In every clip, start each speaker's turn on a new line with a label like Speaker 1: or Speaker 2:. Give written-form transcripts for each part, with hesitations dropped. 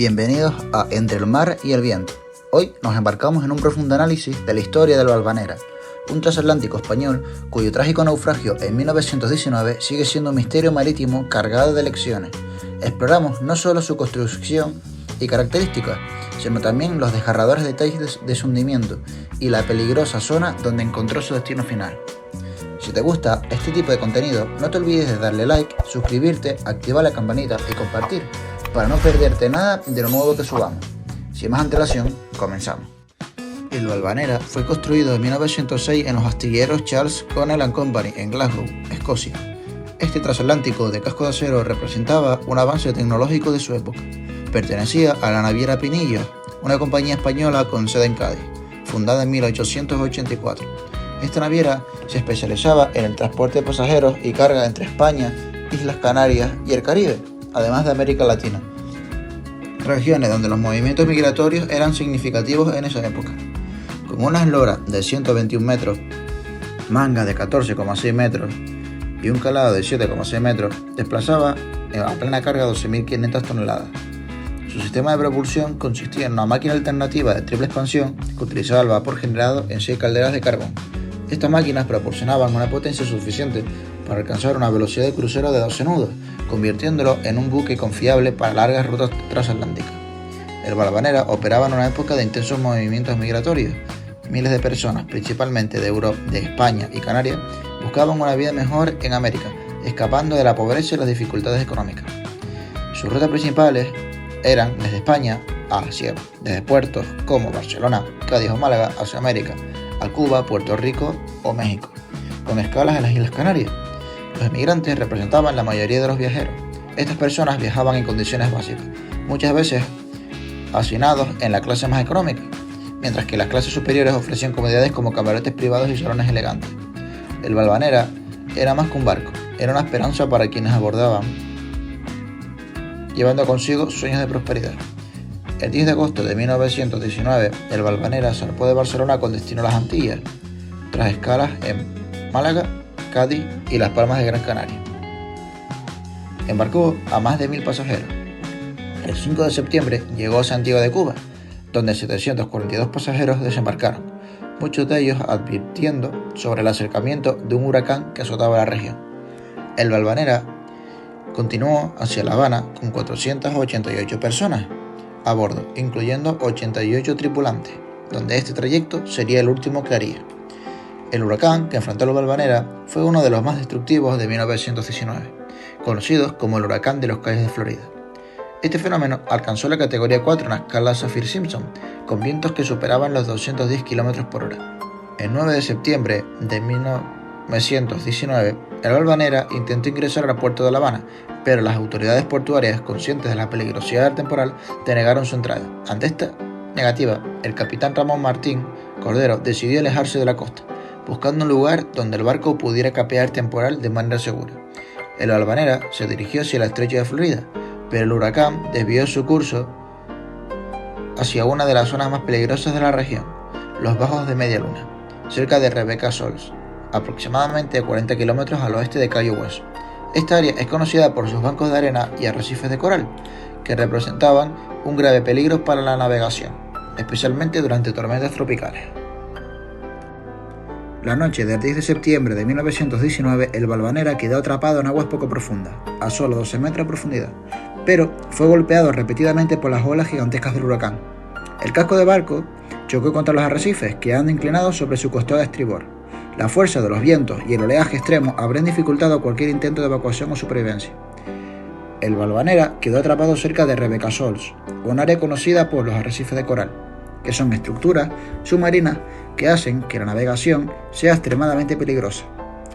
Speaker 1: Bienvenidos a Entre el mar y el viento. Hoy nos embarcamos en un profundo análisis de la historia del Valvanera, un transatlántico español cuyo trágico naufragio en 1919 sigue siendo un misterio marítimo cargado de lecciones. Exploramos no solo su construcción y características, sino también los desgarradores detalles de su hundimiento y la peligrosa zona donde encontró su destino final. Si te gusta este tipo de contenido, no te olvides de darle like, suscribirte, activar la campanita y compartir para no perderte nada de lo nuevo que subamos. Sin más antelación, comenzamos. El Valvanera fue construido en 1906 en los astilleros Charles Connell & Company en Glasgow, Escocia. Este transatlántico de casco de acero representaba un avance tecnológico de su época. Pertenecía a la naviera Pinillos, una compañía española con sede en Cádiz, fundada en 1884. Esta naviera se especializaba en el transporte de pasajeros y carga entre España, Islas Canarias y el Caribe, además de América Latina, regiones donde los movimientos migratorios eran significativos en esa época. Con una eslora de 121 metros, manga de 14,6 metros y un calado de 7,6 metros, desplazaba a plena carga 12.500 toneladas. Su sistema de propulsión consistía en una máquina alternativa de triple expansión que utilizaba el vapor generado en 6 calderas de carbón. Estas máquinas proporcionaban una potencia suficiente para alcanzar una velocidad de crucero de 12 nudos, convirtiéndolo en un buque confiable para largas rutas transatlánticas. El Valvanera operaba en una época de intensos movimientos migratorios. Miles de personas, principalmente de Europa, de España y Canarias, buscaban una vida mejor en América, escapando de la pobreza y las dificultades económicas. Sus rutas principales eran desde España hacia desde puertos como Barcelona, Cádiz o Málaga hacia América, a Cuba, Puerto Rico o México, con escalas en las Islas Canarias. Los emigrantes representaban la mayoría de los viajeros. Estas personas viajaban en condiciones básicas, muchas veces hacinados en la clase más económica, mientras que las clases superiores ofrecían comodidades como camarotes privados y salones elegantes. El Valvanera era más que un barco, era una esperanza para quienes abordaban, llevando consigo sueños de prosperidad. El 10 de agosto de 1919, el Valvanera zarpó de Barcelona con destino a las Antillas, tras escalas en Málaga, Cádiz y Las Palmas de Gran Canaria. Embarcó a más de 1.000 pasajeros. El 5 de septiembre llegó a Santiago de Cuba, donde 742 pasajeros desembarcaron, muchos de ellos advirtiendo sobre el acercamiento de un huracán que azotaba la región. El Valvanera continuó hacia La Habana con 488 personas a bordo, incluyendo 88 tripulantes, donde este trayecto sería el último que haría. El huracán que enfrentó el Valvanera fue uno de los más destructivos de 1919, conocidos como el huracán de los Cayos de Florida. Este fenómeno alcanzó la categoría 4 en la escala Saffir-Simpson, con vientos que superaban los 210 km por hora. El 9 de septiembre de 1919, el Valvanera intentó ingresar al puerto de La Habana, pero las autoridades portuarias, conscientes de la peligrosidad del temporal, denegaron su entrada. Ante esta negativa, el capitán Ramón Martín Cordero decidió alejarse de la costa, buscando un lugar donde el barco pudiera capear el temporal de manera segura. El Valvanera se dirigió hacia el estrecho de Florida, pero el huracán desvió su curso hacia una de las zonas más peligrosas de la región, los Bajos de Media Luna, cerca de Rebecca Shoals, aproximadamente 40 kilómetros al oeste de Cayo Hueso. Esta área es conocida por sus bancos de arena y arrecifes de coral, que representaban un grave peligro para la navegación, especialmente durante tormentas tropicales. La noche del 10 de septiembre de 1919, el Valvanera quedó atrapado en aguas poco profundas, a solo 12 metros de profundidad, pero fue golpeado repetidamente por las olas gigantescas del huracán. El casco de barco chocó contra los arrecifes, quedando inclinado sobre su costado de estribor. La fuerza de los vientos y el oleaje extremo habrían dificultado cualquier intento de evacuación o supervivencia. El Valvanera quedó atrapado cerca de Rebecca Shoals, un área conocida por los arrecifes de coral, que son estructuras submarinas que hacen que la navegación sea extremadamente peligrosa.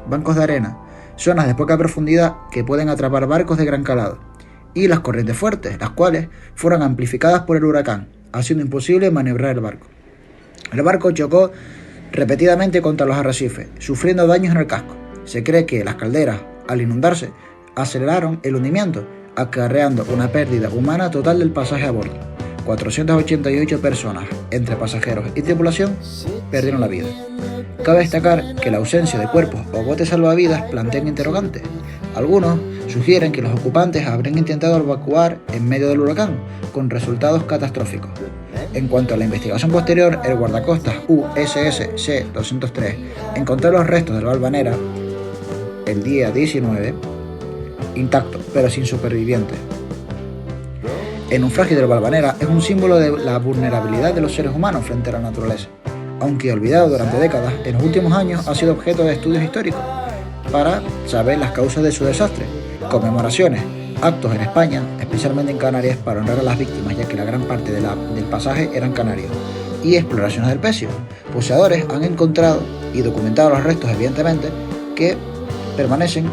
Speaker 1: Bancos de arena, zonas de poca profundidad que pueden atrapar barcos de gran calado, y las corrientes fuertes, las cuales fueron amplificadas por el huracán, haciendo imposible maniobrar el barco. El barco chocó repetidamente contra los arrecifes, sufriendo daños en el casco. Se cree que las calderas, al inundarse, aceleraron el hundimiento, acarreando una pérdida humana total del pasaje a bordo. 488 personas, entre pasajeros y tripulación, perdieron la vida. Cabe destacar que la ausencia de cuerpos o botes salvavidas plantean interrogantes. Algunos sugieren que los ocupantes habrían intentado evacuar en medio del huracán, con resultados catastróficos. En cuanto a la investigación posterior, el guardacostas USS C-203 encontró los restos del Valvanera el día 19 intacto, pero sin supervivientes. El naufragio del Valvanera es un símbolo de la vulnerabilidad de los seres humanos frente a la naturaleza. Aunque olvidado durante décadas, en los últimos años ha sido objeto de estudios históricos para saber las causas de su desastre, conmemoraciones, actos en España, especialmente en Canarias, para honrar a las víctimas, ya que la gran parte del pasaje eran canarios, y exploraciones del pecio. Buceadores han encontrado y documentado los restos, evidentemente, que permanecen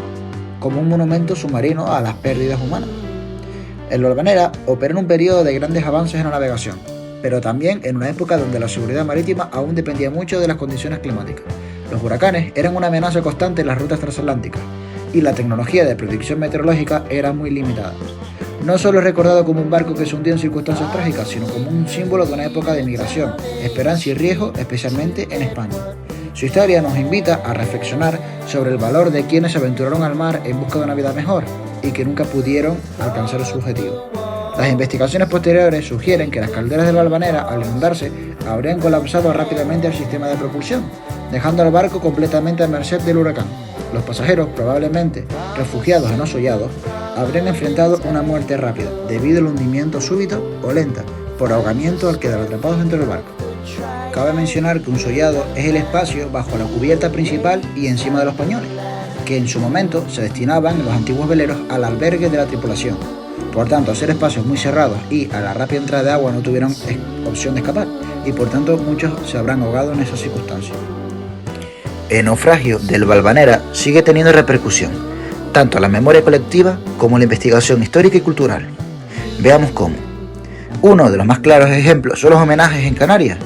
Speaker 1: como un monumento submarino a las pérdidas humanas. El Valvanera opera en un periodo de grandes avances en la navegación, pero también en una época donde la seguridad marítima aún dependía mucho de las condiciones climáticas. Los huracanes eran una amenaza constante en las rutas transatlánticas, y la tecnología de predicción meteorológica era muy limitada. No solo es recordado como un barco que se hundió en circunstancias trágicas, sino como un símbolo de una época de migración, esperanza y riesgo, especialmente en España. Su historia nos invita a reflexionar sobre el valor de quienes se aventuraron al mar en busca de una vida mejor y que nunca pudieron alcanzar su objetivo. Las investigaciones posteriores sugieren que las calderas del Valvanera, al inundarse, habrían colapsado rápidamente el sistema de propulsión, dejando al barco completamente a merced del huracán. Los pasajeros, probablemente refugiados en Sollados, habrían enfrentado una muerte rápida, debido al hundimiento súbito o lenta, por ahogamiento al quedar atrapados dentro del barco. Cabe mencionar que un sollado es el espacio bajo la cubierta principal y encima de los pañoles, que en su momento se destinaban en los antiguos veleros al albergue de la tripulación. Por tanto, al ser espacios muy cerrados y a la rápida entrada de agua no tuvieron opción de escapar, y por tanto muchos se habrán ahogado en esas circunstancias. El naufragio del Valvanera sigue teniendo repercusión, tanto en la memoria colectiva como en la investigación histórica y cultural. Veamos cómo. Uno de los más claros ejemplos son los homenajes en Canarias,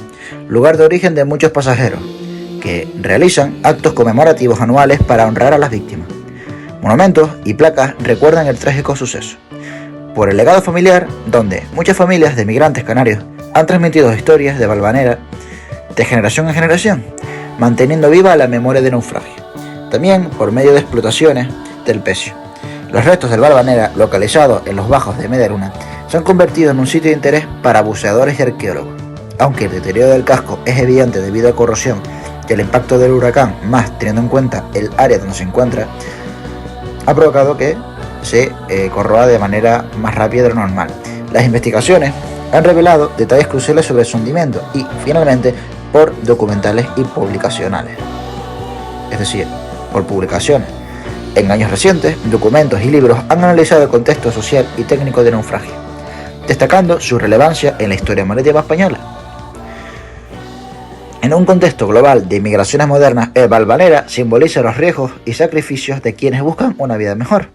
Speaker 1: lugar de origen de muchos pasajeros, que realizan actos conmemorativos anuales para honrar a las víctimas. Monumentos y placas recuerdan el trágico suceso. Por el legado familiar, donde muchas familias de migrantes canarios han transmitido historias de Valvanera de generación en generación, manteniendo viva la memoria del naufragio. También por medio de explotaciones del pecio. Los restos del Valvanera, localizados en los bajos de Media-Luna, se han convertido en un sitio de interés para buceadores y arqueólogos. Aunque el deterioro del casco es evidente debido a corrosión y el impacto del huracán, más teniendo en cuenta el área donde se encuentra, ha provocado que se corroa de manera más rápida de lo normal. Las investigaciones han revelado detalles cruciales sobre su hundimiento y, finalmente, por documentales y publicacionales. Es decir, por publicaciones. En años recientes, documentos y libros han analizado el contexto social y técnico del naufragio, destacando su relevancia en la historia marítima española. En un contexto global de migraciones modernas, el Valvanera simboliza los riesgos y sacrificios de quienes buscan una vida mejor.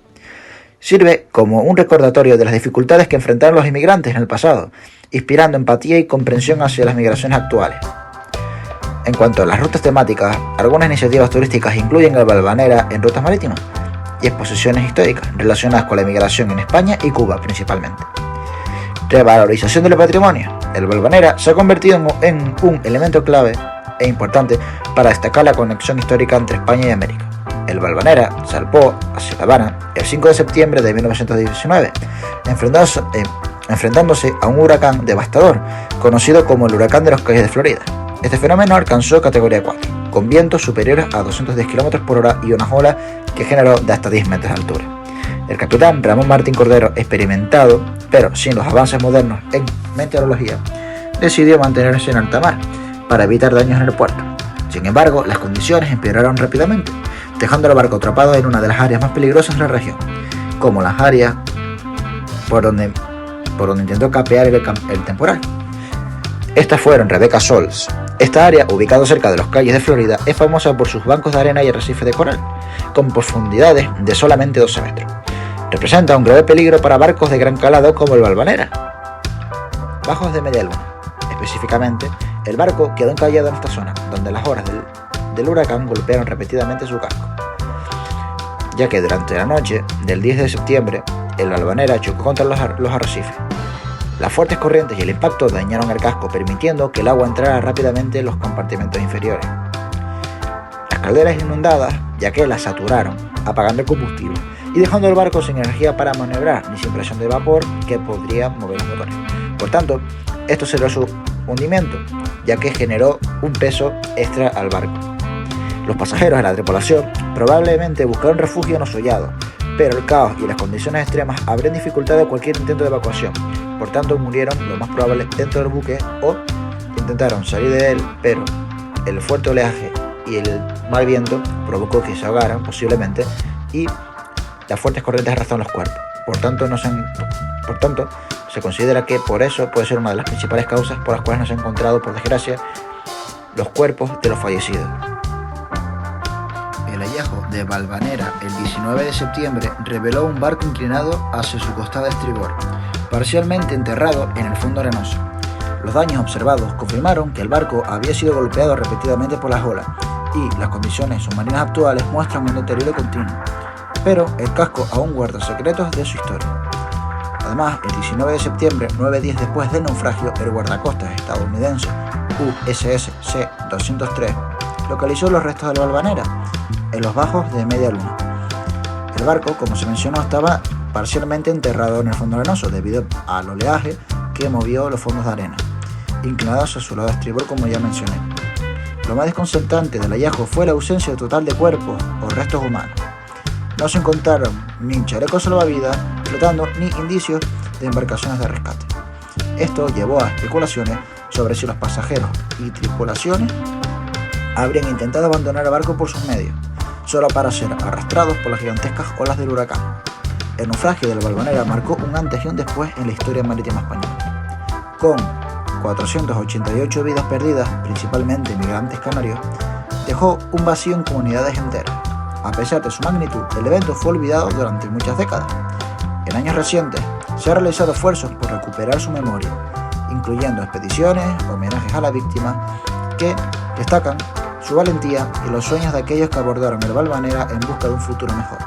Speaker 1: Sirve como un recordatorio de las dificultades que enfrentaron los inmigrantes en el pasado, inspirando empatía y comprensión hacia las migraciones actuales. En cuanto a las rutas temáticas, algunas iniciativas turísticas incluyen el Valvanera en rutas marítimas y exposiciones históricas relacionadas con la inmigración en España y Cuba principalmente. Revalorización del patrimonio. El Valvanera se ha convertido en un elemento clave e importante para destacar la conexión histórica entre España y América. El Valvanera zarpó hacia La Habana el 5 de septiembre de 1919, enfrentándose a un huracán devastador, conocido como el Huracán de los Cayos de Florida. Este fenómeno alcanzó categoría 4, con vientos superiores a 210 km por hora y una ola que generó de hasta 10 metros de altura. El capitán Ramón Martín Cordero, experimentado, pero sin los avances modernos en meteorología, decidió mantenerse en alta mar para evitar daños en el puerto. Sin embargo, las condiciones empeoraron rápidamente, dejando al barco atrapado en una de las áreas más peligrosas de la región, como las áreas por donde intentó capear el temporal. Estas fueron Rebecca Shoals. Esta área, ubicada cerca de los Cayos de Florida, es famosa por sus bancos de arena y arrecifes de coral, con profundidades de solamente 12 metros. Representa un grave peligro para barcos de gran calado como el Valvanera. Bajos de Media-Luna. Específicamente, el barco quedó encallado en esta zona, donde las olas del huracán golpearon repetidamente su casco, ya que durante la noche del 10 de septiembre, el Valvanera chocó contra los arrecifes. Las fuertes corrientes y el impacto dañaron el casco, permitiendo que el agua entrara rápidamente en los compartimentos inferiores. Las calderas inundadas, ya que las saturaron, apagando el combustible y dejando el barco sin energía para maniobrar ni sin presión de vapor que podría mover los motores. Por tanto, esto aceleró su hundimiento, ya que generó un peso extra al barco. Los pasajeros de la tripulación probablemente buscaron refugio en los sollados, pero el caos y las condiciones extremas habrían dificultado cualquier intento de evacuación. Por tanto, murieron lo más probable dentro del buque o intentaron salir de él, pero el fuerte oleaje y el mal viento provocó que se ahogaran posiblemente y las fuertes corrientes arrastraron los cuerpos. Por tanto, se considera que por eso puede ser una de las principales causas por las cuales no se han encontrado, por desgracia, los cuerpos de los fallecidos. El hallazgo de Valvanera el 19 de septiembre reveló un barco inclinado hacia su costado estribor, parcialmente enterrado en el fondo arenoso. Los daños observados confirmaron que el barco había sido golpeado repetidamente por las olas y las condiciones submarinas actuales muestran un deterioro continuo, pero el casco aún guarda secretos de su historia. Además, el 19 de septiembre, 9 días después del naufragio, el guardacostas estadounidense USS C-203 localizó los restos del Valvanera en los bajos de Media Luna. El barco, como se mencionó, estaba parcialmente enterrado en el fondo arenoso debido al oleaje que movió los fondos de arena, inclinados a su lado estribor, como ya mencioné. Lo más desconcertante del hallazgo fue la ausencia total de cuerpos o restos humanos. No se encontraron ni chalecos salvavidas flotando ni indicios de embarcaciones de rescate. Esto llevó a especulaciones sobre si los pasajeros y tripulaciones habrían intentado abandonar el barco por sus medios, solo para ser arrastrados por las gigantescas olas del huracán. El naufragio del Valvanera marcó un antes y un después en la historia marítima española. Con 488 vidas perdidas, principalmente migrantes canarios, dejó un vacío en comunidades enteras. A pesar de su magnitud, el evento fue olvidado durante muchas décadas. En años recientes, se han realizado esfuerzos por recuperar su memoria, incluyendo expediciones, homenajes a la víctima, que destacan su valentía y los sueños de aquellos que abordaron el Valvanera en busca de un futuro mejor.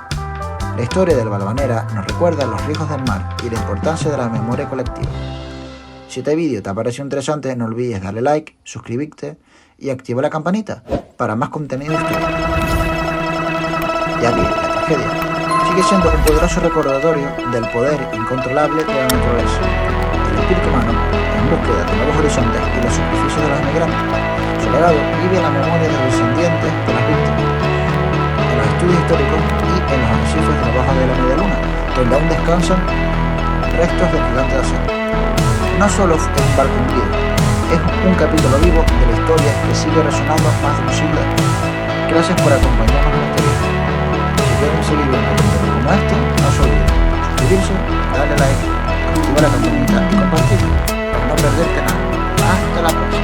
Speaker 1: La historia del Valvanera nos recuerda los riesgos del mar y la importancia de la memoria colectiva. Si este vídeo te ha parecido interesante, no olvides darle like, suscribirte y activar la campanita para más contenido histórico. Ya que la tragedia sigue siendo un poderoso recordatorio del poder incontrolable de la naturaleza, el espíritu humano en búsqueda de nuevos horizontes y los sacrificios de los inmigrantes. Su legado vive en la memoria de los descendientes de las víctimas, en los estudios históricos y en los arrecifes de la baja de la Media Luna, donde aún descansan restos del gigante de acero. No solo es un barco hundido, es un capítulo vivo de la historia que sigue resonando más de un siglo. Gracias por acompañarnos en este video. Si quieren seguir viendo contenido como este, no se olviden suscribirse, darle like, activar la campanita y compartirlo para no perderte nada. Hasta la próxima.